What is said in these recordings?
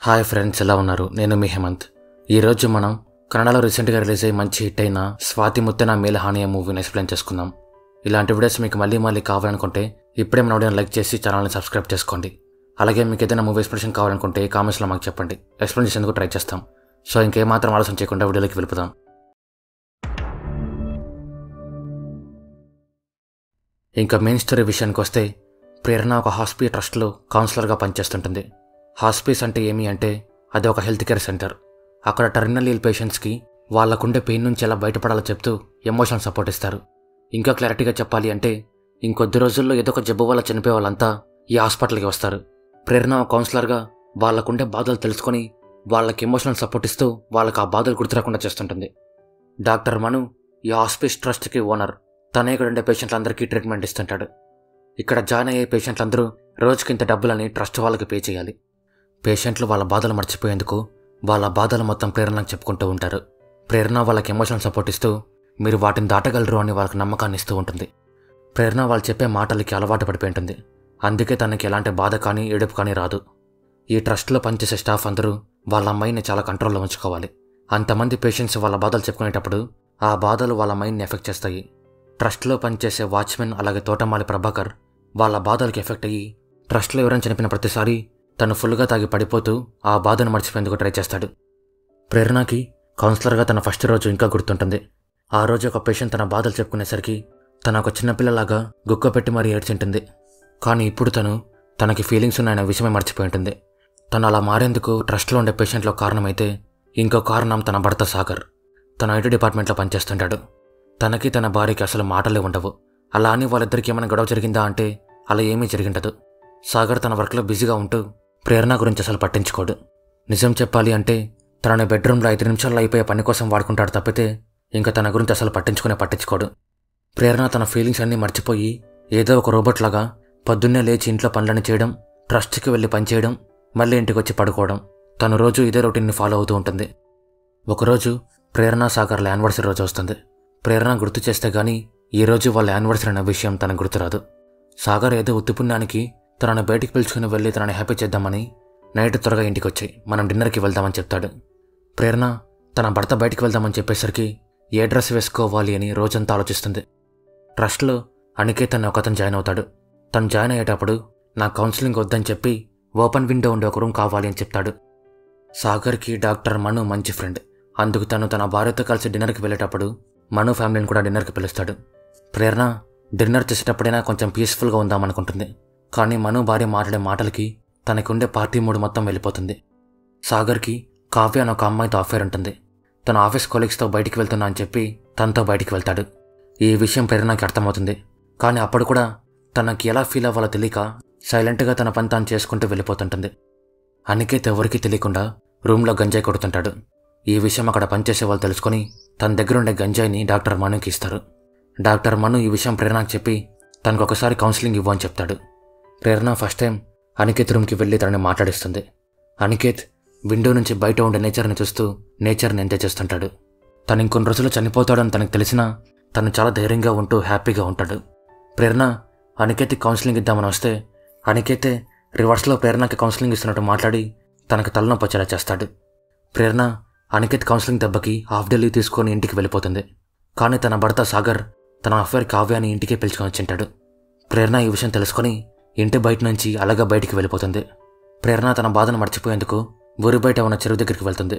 Hi friends, ఎలా ఉన్నారు? నేను మీ హేమంత్. ఈరోజు మనం కన్నడలో రీసెంట్గా రిలీజ్ అయ్యి మంచి హిట్ అయిన స్వాతి ముత్తెన మేలహాని మూవీని ఎక్స్ప్లెయిన్ చేసుకుందాం. ఇలాంటి వీడియోస్ మీకు మళ్ళీ కావాలనుకుంటే ఇప్పుడే మన వీడియోని లైక్ చేసి ఛానల్ని సబ్స్క్రైబ్ చేసుకోండి. అలాగే మీకు ఏదైనా మూవీ ఎక్స్ప్లెనేషన్ కావాలనుకుంటే కామెంట్స్లో మాకు చెప్పండి, ఎక్స్ప్లెయిన్ చేసేందుకు ట్రై చేస్తాం. సో ఇంకేమాత్రం ఆలోచన చేయకుండా వీడియోలోకి వెళ్ళిపోదాం. ఇంకా మెయిన్ స్టోరీ విషయానికి వస్తే, ప్రేరణ ఒక హాస్పిటల్ ట్రస్ట్లో కౌన్సిలర్గా పనిచేస్తుంటుంది. హాస్పిస్ అంటే ఏమి అంటే అది ఒక హెల్త్ కేర్ సెంటర్. అక్కడ టెర్మినల్ ఇల్ పేషెంట్స్కి వాళ్ళకుండే పెయిన్ నుంచి ఎలా బయటపడాలో చెప్తూ ఎమోషనల్ సపోర్ట్ ఇస్తారు. ఇంకా క్లారిటీగా చెప్పాలి అంటే, ఇంకొద్ది రోజుల్లో ఏదో ఒక జబ్బు వల్ల చనిపోయే వాళ్ళంతా ఈ హాస్పిటల్కి వస్తారు. ప్రేరణ ఒక కౌన్సిలర్గా వాళ్ళకుండే బాధలు తెలుసుకొని వాళ్ళకి ఎమోషనల్ సపోర్ట్ ఇస్తూ వాళ్ళకి ఆ బాధలు గుర్తురాకుండా చేస్తుంటుంది. డాక్టర్ మను ఈ హాస్పిస్ ట్రస్ట్కి ఓనర్. తనే ఇక్కడ ఉండే పేషెంట్లందరికీ ట్రీట్మెంట్ ఇస్తుంటాడు. ఇక్కడ జాయిన్ అయ్యే పేషెంట్లందరూ రోజుకింత డబ్బులని ట్రస్ట్ వాళ్ళకి పే చేయాలి. పేషెంట్లు వాళ్ళ బాధలు మర్చిపోయేందుకు వాళ్ళ బాధలు మొత్తం ప్రేరణకు చెప్పుకుంటూ ఉంటారు. ప్రేరణ వాళ్ళకి ఎమోషనల్ సపోర్ట్ ఇస్తూ మీరు వాటిని దాటగలరు అని వాళ్ళకి నమ్మకాన్ని ఇస్తూ ఉంటుంది. ప్రేరణ వాళ్ళు చెప్పే మాటలకి అలవాటు పడిపోయి ఉంటుంది. అందుకే తనకి ఎలాంటి బాధ కానీ ఏడుపు కానీ రాదు. ఈ ట్రస్ట్లో పనిచేసే స్టాఫ్ అందరూ వాళ్ళ మైండ్ని చాలా కంట్రోల్లో ఉంచుకోవాలి. అంతమంది పేషెంట్స్ వాళ్ళ బాధలు చెప్పుకునేటప్పుడు ఆ బాధలు వాళ్ళ మైండ్ని ఎఫెక్ట్ చేస్తాయి. ట్రస్ట్లో పనిచేసే వాచ్మెన్ అలాగే తోటమాలి ప్రభాకర్ వాళ్ళ బాధలకు ఎఫెక్ట్ అయ్యి ట్రస్ట్లో ఎవరైనా చనిపోయిన ప్రతిసారి తను ఫుల్గా తాగి పడిపోతూ ఆ బాధను మర్చిపోయేందుకు ట్రై చేస్తాడు. ప్రేరణకి కౌన్సిలర్గా తన ఫస్ట్ రోజు ఇంకా గుర్తుంటుంది. ఆ రోజు ఒక పేషెంట్ తన బాధలు చెప్పుకునేసరికి తన ఒక చిన్నపిల్లలాగా గుక్క పెట్టి మరీ ఏడ్చింటుంది. కానీ ఇప్పుడు తనకి ఫీలింగ్స్ ఉన్నాయన్న విషయమే మర్చిపోయి ఉంటుంది. తను అలా మారేందుకు ట్రస్ట్లో ఉండే పేషెంట్లో కారణమైతే ఇంకో కారణం తన భర్త సాగర్. తన ఐటీ డిపార్ట్మెంట్లో పనిచేస్తుంటాడు. తనకి తన భార్యకి అసలు మాటలే ఉండవు. అలా అని వాళ్ళిద్దరికి ఏమైనా గొడవ జరిగిందా అంటే అలా ఏమీ జరిగిండదు. సాగర్ తన వర్క్లో బిజీగా ఉంటూ ప్రేరణ గురించి అసలు పట్టించుకోడు. నిజం చెప్పాలి అంటే తనని బెడ్రూమ్లో 5 నిమిషాల్లో అయిపోయే పని కోసం వాడుకుంటాడు తప్పితే ఇంకా తన గురించి అసలు పట్టించుకోడు. ప్రేరణ తన ఫీలింగ్స్ అన్నీ మర్చిపోయి ఏదో ఒక రోబోట్ లాగా పొద్దున్నే లేచి ఇంట్లో పనులని చేయడం, ట్రస్ట్కి వెళ్ళి పనిచేయడం, మళ్ళీ ఇంటికి వచ్చి పడుకోవడం, తను రోజు ఇదే రొటీన్ని ఫాలో అవుతూ ఉంటుంది. ఒకరోజు ప్రేరణ సాగర్ల యానివర్సరీ రోజు వస్తుంది. ప్రేరణ గుర్తు చేస్తే గానీ ఈరోజు వాళ్ళ యానివర్సరీ అనే విషయం తనకు గుర్తురాదు. సాగర్ ఏదో ఉత్తిపుణ్యానికి తనని బయటికి పిలుచుకుని వెళ్ళి తనని హ్యాపీ చేద్దామని నైట్ త్వరగా ఇంటికి వచ్చి మనం డిన్నర్కి వెళ్దామని చెప్తాడు. ప్రేరణ తన భర్త బయటికి వెళ్దామని చెప్పేసరికి ఏ డ్రెస్ వేసుకోవాలి అని రోజంతా ఆలోచిస్తుంది. ట్రస్ట్లో అనికేత్ అనే ఒకతను జాయిన్ అవుతాడు. తను జాయిన్ అయ్యేటప్పుడు నా కౌన్సిలింగ్ వద్దని చెప్పి ఓపెన్ విండో ఉండే ఒక రూమ్ కావాలి అని చెప్తాడు. సాగర్కి డాక్టర్ మను మంచి ఫ్రెండ్. అందుకు తను తన భార్యతో కలిసి డిన్నర్కి వెళ్ళేటప్పుడు మను ఫ్యామిలీని కూడా డిన్నర్కి పిలుస్తాడు. ప్రేరణ డిన్నర్ చేసేటప్పుడైనా కొంచెం పీస్ఫుల్గా ఉందామనుకుంటుంది. కానీ మను భార్య మాట్లాడే మాటలకి తనకి ఉండే పార్టీ మూడ్ మొత్తం వెళ్ళిపోతుంది. సాగర్కి కావ్య అనే ఒక అమ్మాయితో అఫేర్ ఉంటుంది. తన ఆఫీస్ కొలీగ్స్తో బయటికి వెళ్తున్నా అని చెప్పి తనతో బయటికి వెళ్తాడు. ఈ విషయం ప్రేరణకి అర్థమవుతుంది. కానీ అప్పుడు కూడా తనకి ఎలా ఫీల్ అవ్వాలో తెలియక సైలెంట్గా తన పని తాను చేసుకుంటూ వెళ్ళిపోతుంటుంది. అనికేత్ ఎవరికీ తెలియకుండా రూమ్లో గంజాయి కొడుతుంటాడు. ఈ విషయం అక్కడ పనిచేసే వాళ్ళు తెలుసుకొని తన దగ్గర ఉండే గంజాయిని డాక్టర్ మనుకి ఇస్తారు. డాక్టర్ మను ఈ విషయం ప్రేరణకి చెప్పి తనకు ఒకసారి కౌన్సిలింగ్ ఇవ్వని చెప్తాడు. ప్రేరణ ఫస్ట్ టైం అనికేత్ రూమ్కి వెళ్ళి తనని మాట్లాడిస్తుంది. అనికేత్ విండో నుంచి బయట ఉండే నేచర్ని చూస్తూ నేచర్ని ఎంజాయ్ చేస్తుంటాడు. తను ఇంకొన్ని రోజులు చనిపోతాడని తనకు తెలిసినా తను చాలా ధైర్యంగా ఉంటూ హ్యాపీగా ఉంటాడు. ప్రేరణ అనికేత్కి కౌన్సిలింగ్ ఇద్దామని వస్తే అనికేతే రివర్స్లో ప్రేరణకి కౌన్సిలింగ్ ఇస్తున్నట్టు మాట్లాడి తనకు తలనొప్పి వచ్చేలా చేస్తాడు. ప్రేరణ అనికేత్ కౌన్సిలింగ్ దెబ్బకి హాఫ్ డే లీవ్ తీసుకొని ఇంటికి వెళ్ళిపోతుంది. కానీ తన భర్త సాగర్ తన అఫేర్ కావ్యాని ఇంటికే పిలుచుకొని వచ్చింటాడు. ప్రేరణ ఈ విషయం తెలుసుకొని ఇంటి బయట నుంచి అలాగా బయటికి వెళ్ళిపోతుంది. ప్రేరణ తన బాధను మర్చిపోయేందుకు ఊరి బయట ఉన్న చెరువు దగ్గరికి వెళ్తుంది.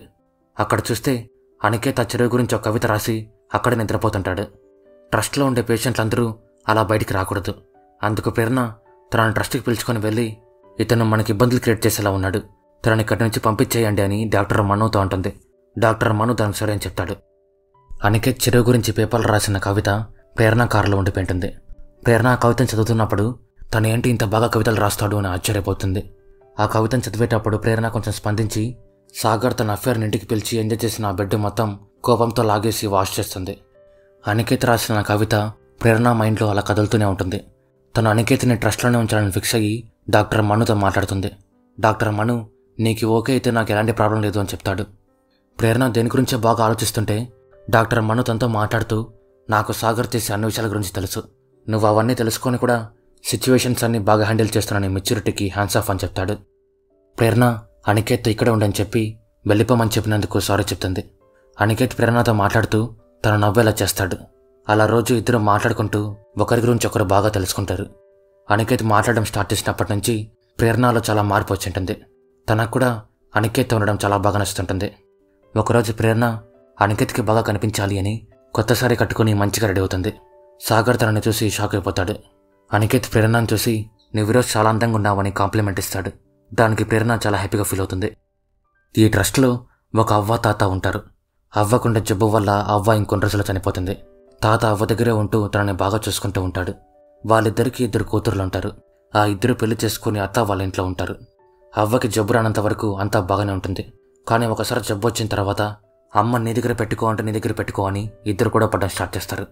అక్కడ చూస్తే అనికేత్ ఆ చెరువు గురించి ఒక కవిత రాసి అక్కడే నిద్రపోతుంటాడు. ట్రస్ట్లో ఉండే పేషెంట్లందరూ అలా బయటికి రాకూడదు. అందుకు ప్రేరణ తనని ట్రస్ట్కి పిలుచుకొని వెళ్ళి ఇతను మనకి ఇబ్బందులు క్రియేట్ చేసేలా ఉన్నాడు, తనని ఇక్కడి నుంచి పంపించేయండి అని డాక్టర్ మనుతో అంటుంది. డాక్టర్ మను తనకు సరే అని చెప్తాడు. అనికేత్ చెరువు గురించి పేపర్లు రాసిన కవిత ప్రేరణ కారులో ఉండిపోయింటుంది. ప్రేరణ ఆ కవితను చదువుతున్నప్పుడు తను ఏంటి ఇంత బాగా కవితలు రాస్తాడు అని ఆశ్చర్యపోతుంది. ఆ కవితను చదివేటప్పుడు ప్రేరణ కొంచెం స్పందించి సాగర్ తన అఫేర్ని ఇంటికి పిలిచి ఎంజాయ్ చేసిన ఆ బెడ్ మొత్తం కోపంతో లాగేసి వాష్ చేస్తుంది. అనికేత్ రాసిన కవిత ప్రేరణ మైండ్లో అలా కదులుతూనే ఉంటుంది. తను అనికేత్ని ట్రస్ట్లోనే ఉంచాలని ఫిక్స్ అయ్యి డాక్టర్ మనుతో మాట్లాడుతుంది. డాక్టర్ మను నీకు ఓకే అయితే నాకు ఎలాంటి ప్రాబ్లం లేదు అని చెప్తాడు. ప్రేరణ దేని గురించో బాగా ఆలోచిస్తుంటే డాక్టర్ మను తనతో మాట్లాడుతూ నాకు సాగర్ చేసే అన్ని విషయాల గురించి తెలుసు, నువ్వు అవన్నీ తెలుసుకొని కూడా సిచ్యువేషన్స్ అన్ని బాగా హ్యాండిల్ చేస్తున్నాను మెచ్యూరిటీకి హ్యాండ్స్ ఆఫ్ అని చెప్తాడు. ప్రేరణ అనికేత్ ఇక్కడే ఉండని చెప్పి వెళ్ళిపోమని చెప్పినందుకు సారీ చెప్తుంది. అనికేత్ ప్రేరణతో మాట్లాడుతూ తను నవ్వేలా చేస్తాడు. అలా రోజు ఇద్దరు మాట్లాడుకుంటూ ఒకరి గురించి ఒకరు బాగా తెలుసుకుంటారు. అనికేత్ మాట్లాడడం స్టార్ట్ చేసినప్పటి నుంచి ప్రేరణలో చాలా మార్పు వచ్చింటుంది. తనకు కూడా అనికేత్ ఉండడం చాలా బాగా నచ్చుతుంటుంది. ఒకరోజు ప్రేరణ అనికేత్కి బాగా కనిపించాలి అని కొత్త సారీ కట్టుకుని మంచిగా రెడీ అవుతుంది. సాగర్ తనని చూసి షాక్ అయిపోతాడు. అనికేత్ ప్రేరణను చూసి నువ్వు ఈరోజు చాలా అందంగా ఉన్నావని కాంప్లిమెంట్ ఇస్తాడు. దానికి ప్రేరణ చాలా హ్యాపీగా ఫీల్ అవుతుంది. ఈ ట్రస్ట్లో ఒక అవ్వ తాత ఉంటారు. అవ్వకుండే జబ్బు వల్ల అవ్వ ఇంకొన్ని రోజులు చనిపోతుంది. తాత అవ్వ దగ్గరే ఉంటూ తనని బాగా చూసుకుంటూ ఉంటాడు. వాళ్ళిద్దరికీ 2 కూతుర్లు ఉంటారు. ఆ ఇద్దరు పెళ్లి చేసుకుని అత్త వాళ్ళ ఇంట్లో ఉంటారు. అవ్వకి జబ్బు రానంత వరకు అంతా బాగానే ఉంటుంది. కానీ ఒకసారి జబ్బు వచ్చిన తర్వాత అమ్మ నీ దగ్గర పెట్టుకో అంటే నీ దగ్గర పెట్టుకో అని ఇద్దరు కూడా పడడం స్టార్ట్ చేస్తారు.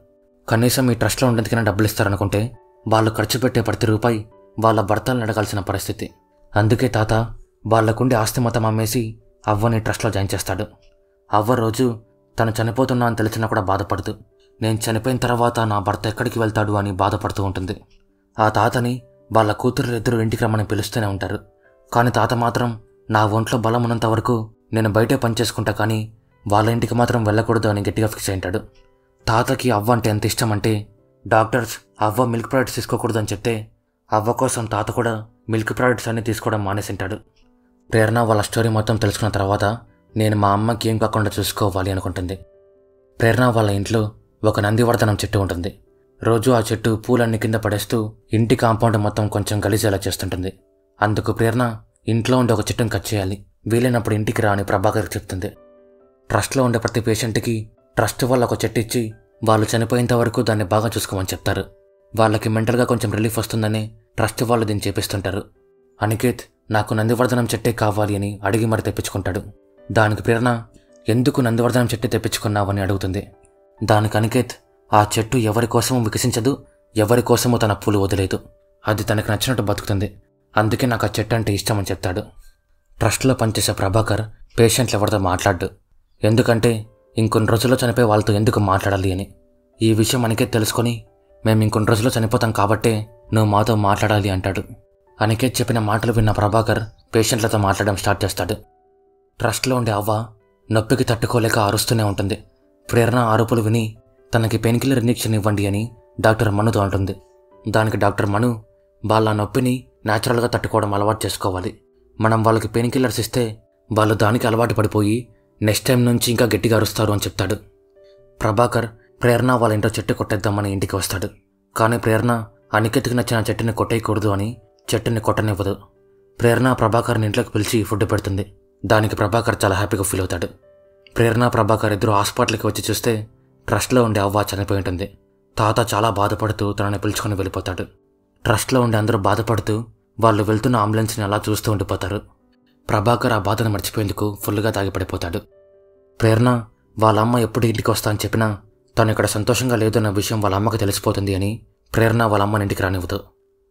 కనీసం ఈ ట్రస్ట్లో ఉండేందుకైనా డబ్బులు ఇస్తారనుకుంటే వాళ్ళు ఖర్చు పెట్టే ప్రతి రూపాయి వాళ్ళ భర్తలను అడగాల్సిన పరిస్థితి. అందుకే తాత వాళ్ళకుండి ఆస్తి మొత్తం అమ్మేసి అవ్వని ట్రస్ట్లో జాయిన్ చేస్తాడు. అవ్వ రోజు తను చనిపోతున్నా అని తెలిసినా కూడా బాధపడుతూ నేను చనిపోయిన తర్వాత నా భర్త ఎక్కడికి వెళ్తాడు అని బాధపడుతూ ఉంటుంది. ఆ తాతని వాళ్ళ కూతురు ఇద్దరు ఇంటికి రమ్మని పిలుస్తూనే ఉంటారు. కానీ తాత మాత్రం నా ఒంట్లో బలం ఉన్నంత వరకు నేను బయటే పనిచేసుకుంటా కానీ వాళ్ళ ఇంటికి మాత్రం వెళ్ళకూడదు అని గట్టిగా ఫిక్స్ అయింటాడు. తాతకి అవ్వ అంటే ఎంత ఇష్టం అంటే డాక్టర్స్ అవ్వ మిల్క్ ప్రోడక్ట్స్ తీసుకోకూడదు అని చెప్తే అవ్వ కోసం తాత కూడా మిల్క్ ప్రోడక్ట్స్ అన్ని తీసుకోవడం మానేసింటాడు. ప్రేరణ వాళ్ళ స్టోరీ మొత్తం తెలుసుకున్న తర్వాత నేను మా అమ్మకి ఏం కాకుండా చూసుకోవాలి అనుకుంటుంది. ప్రేరణ వాళ్ళ ఇంట్లో ఒక నందివర్ధనం చెట్టు ఉంటుంది. రోజు ఆ చెట్టు పూలన్నీ కింద పడేస్తూ ఇంటి కాంపౌండ్ మొత్తం కొంచెం గలీజేలా చేస్తుంటుంది. అందుకు ప్రేరణ ఇంట్లో ఉండే ఒక చెట్టును కట్ చేయాలి, వీలైనప్పుడు ఇంటికి రా అని ప్రభాకర్కి చెప్తుంది. ట్రస్ట్లో ఉండే ప్రతి పేషెంట్కి ట్రస్ట్ వల్ల ఒక చెట్టు ఇచ్చి వాళ్ళు చనిపోయేంత వరకు దాన్ని బాగా చూసుకోమని చెప్తారు. వాళ్ళకి మెంటల్గా కొంచెం రిలీఫ్ వస్తుందని ట్రస్ట్ వాళ్ళు దీన్ని చేపిస్తుంటారు. అనికేత్ నాకు నందివర్ధనం చెట్టే కావాలి అని అడిగి మరి తెప్పించుకుంటాడు. దానికి ప్రేరణ ఎందుకు నందివర్ధనం చెట్టు తెప్పించుకున్నావని అడుగుతుంది. దానికి అనికేత్ ఆ చెట్టు ఎవరి కోసమూ వికసించదు, ఎవరి కోసమూ తన పూలు వదిలేదు, అది తనకు నచ్చినట్టు బతుకుతుంది, అందుకే నాకు ఆ చెట్టు అంటే ఇష్టం అని చెప్తాడు. ట్రస్ట్లో పనిచేసే ప్రభాకర్ పేషెంట్లు ఎవరితో మాట్లాడ్డు. ఎందుకంటే ఇంకొన్ని రోజుల్లో చనిపోయే వాళ్ళతో ఎందుకు మాట్లాడాలి అని. ఈ విషయం అనికేత్ తెలుసుకొని మేము ఇంకొన్ని రోజుల్లో చనిపోతాం కాబట్టే నువ్వు మాతో మాట్లాడాలి అంటాడు. అనికేత్ చెప్పిన మాటలు విన్న ప్రభాకర్ పేషెంట్లతో మాట్లాడడం స్టార్ట్ చేస్తాడు. ట్రస్ట్లో ఉండే అవ్వ నొప్పికి తట్టుకోలేక అరుస్తూనే ఉంటుంది. ప్రేరణ అరుపులు విని తనకి పెయిన్ కిల్లర్ ఇంజెక్షన్ ఇవ్వండి అని డాక్టర్ మనుతో అంటుంది. దానికి డాక్టర్ మను వాళ్ళ నొప్పిని న్యాచురల్గా తట్టుకోవడం అలవాటు చేసుకోవాలి, మనం వాళ్ళకి పెయిన్ కిల్లర్స్ ఇస్తే వాళ్ళు దానికి అలవాటు పడిపోయి నెక్స్ట్ టైం నుంచి ఇంకా గట్టిగా అరుస్తారు అని చెప్తాడు. ప్రభాకర్ ప్రేరణ వాళ్ళ ఇంట్లో చెట్టు కొట్టేద్దామని ఇంటికి వస్తాడు. కానీ ప్రేరణ అనికేత్కి నచ్చిన చెట్టుని కొట్టేయకూడదు అని చెట్టుని కొట్టనివ్వదు. ప్రేరణ ప్రభాకర్ని ఇంట్లోకి పిలిచి ఫుడ్ పెడుతుంది. దానికి ప్రభాకర్ చాలా హ్యాపీగా ఫీల్ అవుతాడు. ప్రేరణ ప్రభాకర్ ఇద్దరు హాస్పిటల్కి వచ్చి చూస్తే ట్రస్ట్లో ఉండే అవ్వ చనిపోయి ఉంటుంది. తాత చాలా బాధపడుతూ తనని పిలుచుకొని వెళ్ళిపోతాడు. ట్రస్ట్లో ఉండే అందరూ బాధపడుతూ వాళ్ళు వెళ్తున్న అంబులెన్స్ని అలా చూస్తూ ఉండిపోతారు. ప్రభాకర్ ఆ బాధను మర్చిపోయేందుకు ఫుల్గా తాగిపడిపోతాడు. ప్రేరణ వాళ్ళ అమ్మ ఎప్పుడు ఇంటికి వస్తా అని చెప్పినా తను ఇక్కడ సంతోషంగా లేదన్న విషయం వాళ్ళ అమ్మకి తెలిసిపోతుంది అని ప్రేరణ వాళ్ళ అమ్మని ఇంటికి రానివ్వదు.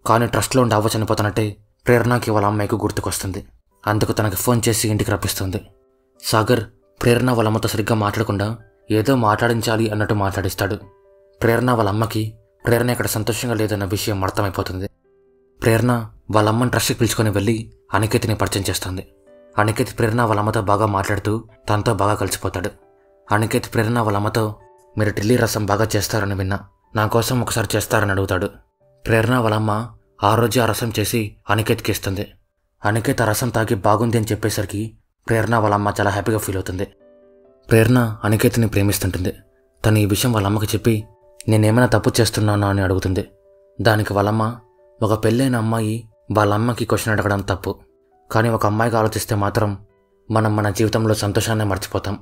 కానీ ట్రస్ట్లో ఉండే అవ్వ చనిపోతానంటే ప్రేరణకి వాళ్ళ అమ్మాయికి గుర్తుకొస్తుంది. అందుకు తనకి ఫోన్ చేసి ఇంటికి రప్పిస్తుంది. సాగర్ ప్రేరణ వాళ్ళ అమ్మతో సరిగ్గా మాట్లాడకుండా ఏదో మాట్లాడించాలి అన్నట్టు మాట్లాడిస్తాడు. ప్రేరణ వాళ్ళ అమ్మకి ప్రేరణ ఇక్కడ సంతోషంగా లేదన్న విషయం అర్థమైపోతుంది. ప్రేరణ వాళ్ళ అమ్మని ట్రస్ట్కి పిలుచుకొని వెళ్ళి అనికేత్ని పరిచయం చేస్తుంది. అనికేత్ ప్రేరణ వాళ్ళ అమ్మతో బాగా మాట్లాడుతూ తనతో బాగా కలిసిపోతాడు. అనికేత్ ప్రేరణ వాళ్ళ అమ్మతో మీరు ఢిల్లీ రసం బాగా చేస్తారని విన్నా, నా కోసం ఒకసారి చేస్తారని అడుగుతాడు. ప్రేరణ వాళ్ళ అమ్మ ఆ రోజే ఆ రసం చేసి అనికేత్కి ఇస్తుంది. అనికేత్ ఆ రసం తాగి బాగుంది అని చెప్పేసరికి ప్రేరణ వాళ్ళ అమ్మ చాలా హ్యాపీగా ఫీల్ అవుతుంది. ప్రేరణ అనికేత్ని ప్రేమిస్తుంటుంది. తను ఈ విషయం వాళ్ళ అమ్మకి చెప్పి నేనేమైనా తప్పు చేస్తున్నానా అని అడుగుతుంది. దానికి వాళ్ళమ్మ ఒక పెళ్ళైన అమ్మాయి వాళ్ళ అమ్మకి క్వశ్చన్ అడగడం తప్పు, కానీ ఒక అమ్మాయిగా ఆలోచిస్తే మాత్రం మనం మన జీవితంలో సంతోషాన్ని మర్చిపోతాం,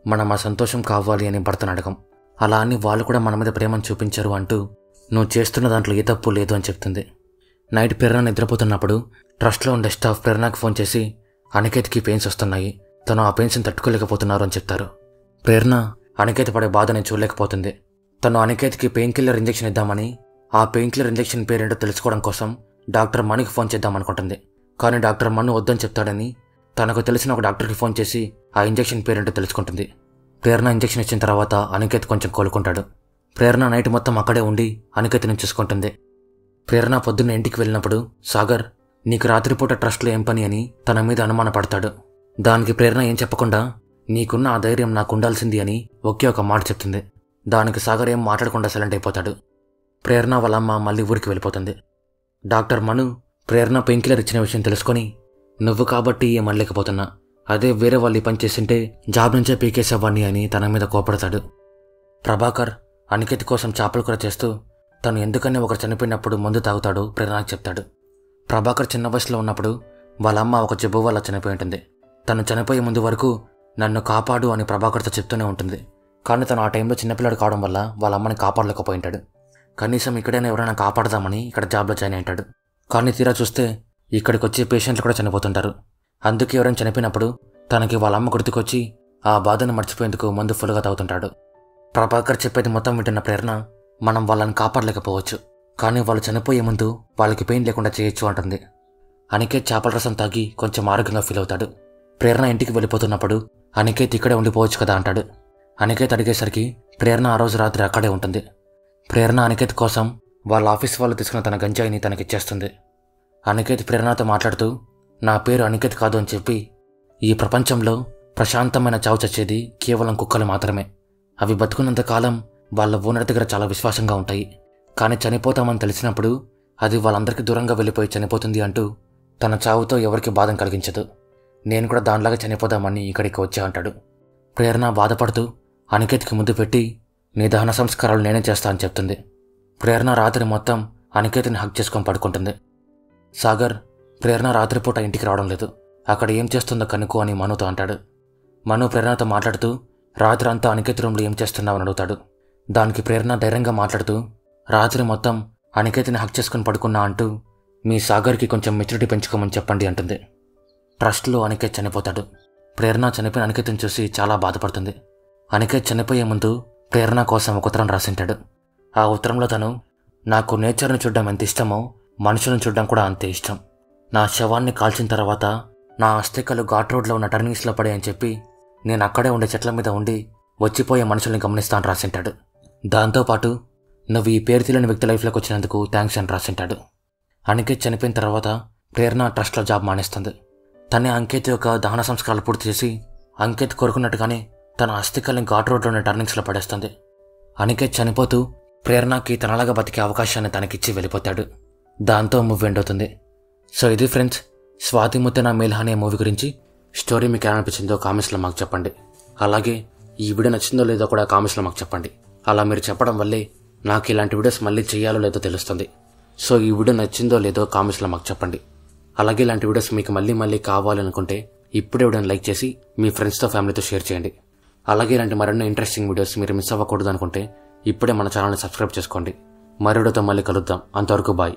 మనం ఆ సంతోషం కావాలి అని భర్తను అడగం, అలా అని వాళ్ళు కూడా మన మీద ప్రేమను చూపించరు అంటూ నువ్వు చేస్తున్న దాంట్లో ఏ తప్పు లేదు అని చెప్తుంది. నైట్ ప్రేరణ నిద్రపోతున్నప్పుడు ట్రస్ట్లో ఉండే స్టాఫ్ ప్రేరణకి ఫోన్ చేసి అనికేత్కి పెయిన్స్ వస్తున్నాయి, తను ఆ పెయిన్స్ని తట్టుకోలేకపోతున్నారు అని చెప్తారు. ప్రేరణ అనికేత్ పడే బాధని చూడలేకపోతుంది. తను అనికేత్కి పెయిన్ కిల్లర్ ఇంజెక్షన్ ఇద్దామని ఆ పెయిన్ కిల్లర్ ఇంజెక్షన్ పేరేంటో తెలుసుకోవడం కోసం డాక్టర్ మనుకి ఫోన్ చేద్దామనుకుంటుంది. కానీ డాక్టర్ మను వద్దని చెప్తాడని తనకు తెలిసిన ఒక డాక్టర్కి ఫోన్ చేసి ఆ ఇంజెక్షన్ పేరేంటో తెలుసుకుంటుంది. ప్రేరణ ఇంజెక్షన్ ఇచ్చిన తర్వాత అనికేత్ కొంచెం కోలుకుంటాడు. ప్రేరణ నైట్ మొత్తం అక్కడే ఉండి అనికేత్ని చూసుకుంటుంది. ప్రేరణ పొద్దున్న ఇంటికి వెళ్ళినప్పుడు సాగర్ నీకు రాత్రిపూట ట్రస్ట్లో ఏం పని అని తన మీద అనుమానపడతాడు. దానికి ప్రేరణ ఏం చెప్పకుండా నీకున్న ఆ ధైర్యం నాకు ఉండాల్సింది అని ఒకే ఒక మాట చెప్తుంది. దానికి సాగర్ ఏం మాట్లాడకుండా సైలెంట్ అయిపోతాడు. ప్రేరణ వాళ్ళమ్మ మళ్ళీ ఊరికి వెళ్ళిపోతుంది. డాక్టర్ మను ప్రేరణ పెయిన్కిల్లర్ ఇచ్చిన విషయం తెలుసుకొని నువ్వు కాబట్టి ఏమనలేకపోతున్నా, అదే వేరే వాళ్ళు ఈ పని చేసింటే జాబ్ నుంచే పీకేసేవాణ్ణి అని తన మీద కోపడతాడు. ప్రభాకర్ అనికేత్ కోసం చేపల కూర చేస్తూ తను ఎందుకని ఒకరు చనిపోయినప్పుడు మందు తాగుతాడో ప్రేరణకు చెప్తాడు. ప్రభాకర్ చిన్న వయసులో ఉన్నప్పుడు వాళ్ళమ్మ ఒక జబ్బు వల్ల చనిపోయి ఉంటుంది. తను చనిపోయే ముందు వరకు నన్ను కాపాడు అని ప్రభాకర్తో చెప్తూనే ఉంటుంది. కానీ తను ఆ టైంలో చిన్నపిల్లడు కావడం వల్ల వాళ్ళ అమ్మని కాపాడలేకపోయింటాడు. కనీసం ఇక్కడైనా ఎవరైనా కాపాడదామని ఇక్కడ జాబ్లో జాయిన్ అయింటాడు. కానీ తీరా చూస్తే ఇక్కడికి వచ్చే పేషెంట్లు కూడా చనిపోతుంటారు. అందుకే ఎవరైనా చనిపోయినప్పుడు తనకి వాళ్ళ అమ్మ గుర్తుకొచ్చి ఆ బాధను మర్చిపోయేందుకు మందు ఫుల్గా తాగుతుంటాడు. ప్రభాకర్ చెప్పేది మొత్తం వింటున్న ప్రేరణ మనం వాళ్ళని కాపాడలేకపోవచ్చు, కానీ వాళ్ళు చనిపోయే ముందు వాళ్ళకి పెయిన్ లేకుండా చేయొచ్చు అంటుంది. అనికేత్ చేపల రసం తాగి కొంచెం ఆరోగ్యంగా ఫీల్ అవుతాడు. ప్రేరణ ఇంటికి వెళ్ళిపోతున్నప్పుడు అనికేత్ ఇక్కడే ఉండిపోవచ్చు కదా అంటాడు. అనికేత్ అడిగేసరికి ప్రేరణ ఆ రోజు రాత్రి అక్కడే ఉంటుంది. ప్రేరణ అనికేత్ కోసం వాళ్ళ ఆఫీస్ వాళ్ళు తీసుకున్న తన గంజాయిని తనకిచ్చేస్తుంది. అనికేత్ ప్రేరణతో మాట్లాడుతూ నా పేరు అనికేత్ కాదు అని చెప్పి ఈ ప్రపంచంలో ప్రశాంతమైన చావు చచ్చేది కేవలం కుక్కలు మాత్రమే. అవి బతుకున్నంత కాలం వాళ్ళ ఓనర్ దగ్గర చాలా విశ్వాసంగా ఉంటాయి. కానీ చనిపోతామని తెలిసినప్పుడు అది వాళ్ళందరికీ దూరంగా వెళ్ళిపోయి చనిపోతుంది అంటూ తన చావుతో ఎవరికి బాధం కలిగించదు. నేను కూడా దానిలాగా చనిపోదామని ఇక్కడికి వచ్చా అంటాడు. ప్రేరణ బాధపడుతూ అనికేత్కి ముద్దు పెట్టి నీ దహన సంస్కారాలు నేనే చేస్తా అని చెప్తుంది. ప్రేరణ రాత్రి మొత్తం అనికేత్ని హక్ చేసుకొని పడుకుంటుంది. సాగర్ ప్రేరణ రాత్రిపూట ఇంటికి రావడం లేదు, అక్కడ ఏం చేస్తుందో కనుక్కో అని మనుతో అంటాడు. మను ప్రేరణతో మాట్లాడుతూ రాత్రి అంతా అనికేత్ రూమ్లో ఏం చేస్తున్నావని అడుగుతాడు. దానికి ప్రేరణ ధైర్యంగా మాట్లాడుతూ రాత్రి మొత్తం అనికేత్ని హక్ చేసుకుని పడుకున్నా అంటూ మీ సాగర్కి కొంచెం మెచ్యూరిటీ పెంచుకోమని చెప్పండి అంటుంది. ట్రస్ట్లో అనికేత్ చనిపోతాడు. ప్రేరణ చనిపోయిన అనికేత్ని చూసి చాలా బాధపడుతుంది. అనికేత్ చనిపోయే ముందు ప్రేరణ కోసం ఒక ఉత్తరం రాసింటాడు. ఆ ఉత్తరంలో తను నాకు నేచర్ని చూడడం ఎంత ఇష్టమో మనుషులను చూడడం కూడా అంతే ఇష్టం. నా శవాన్ని కాల్చిన తర్వాత నా అస్థికలు ఘాట్ రోడ్లో ఉన్న టర్నింగ్స్లో పడే అని చెప్పి నేను అక్కడే ఉండే చెట్ల మీద ఉండి వచ్చిపోయే మనుషుల్ని గమనిస్తాను రాసింటాడు. దాంతోపాటు నువ్వు ఈ పేరు తెలియని వ్యక్తి లైఫ్లోకి వచ్చినందుకు థ్యాంక్స్ అని రాసింటాడు. అనికేత్ చనిపోయిన తర్వాత ప్రేరణ ట్రస్ట్లో జాబ్ మానేస్తుంది. తనే అంకిత్ యొక్క దహన సంస్కారాలు పూర్తి చేసి అంకిత్ కోరుకున్నట్టుగానే తన అస్థికల్ని ఘాట్ రోడ్లో ఉన్న టర్నింగ్స్లో పడేస్తుంది. అనికేత్ చనిపోతూ ప్రేరణకి తనలాగా బతికే అవకాశాన్ని తనకిచ్చి వెళ్ళిపోతాడు. దాంతో మూవీ ఎండ్ అవుతుంది. సో ఇది ఫ్రెండ్స్, స్వాతి ముత్యన మేల్ అనే మూవీ గురించి స్టోరీ మీకు ఎలా అనిపించిందో కామెంట్స్లో మాకు చెప్పండి. అలాగే ఈ వీడియో నచ్చిందో లేదో కూడా కామెంట్స్లో మాకు చెప్పండి. అలా మీరు చెప్పడం వల్లే నాకు ఇలాంటి వీడియోస్ మళ్ళీ చేయాలో లేదో తెలుస్తుంది. సో ఈ వీడియో నచ్చిందో లేదో కామెంట్స్లో మాకు చెప్పండి. అలాగే ఇలాంటి వీడియోస్ మీకు మళ్ళీ కావాలనుకుంటే ఇప్పుడే వీడియోని లైక్ చేసి మీ ఫ్రెండ్స్తో ఫ్యామిలీతో షేర్ చేయండి. అలాగే ఇలాంటి మరెన్నో ఇంట్రెస్టింగ్ వీడియోస్ మీరు మిస్ అవ్వకూడదు అనుకుంటే ఇప్పుడే మన ఛానల్ని సబ్స్క్రైబ్ చేసుకోండి. మరో వీడియోతో మళ్ళీ కలుద్దాం. అంతవరకు బాయ్.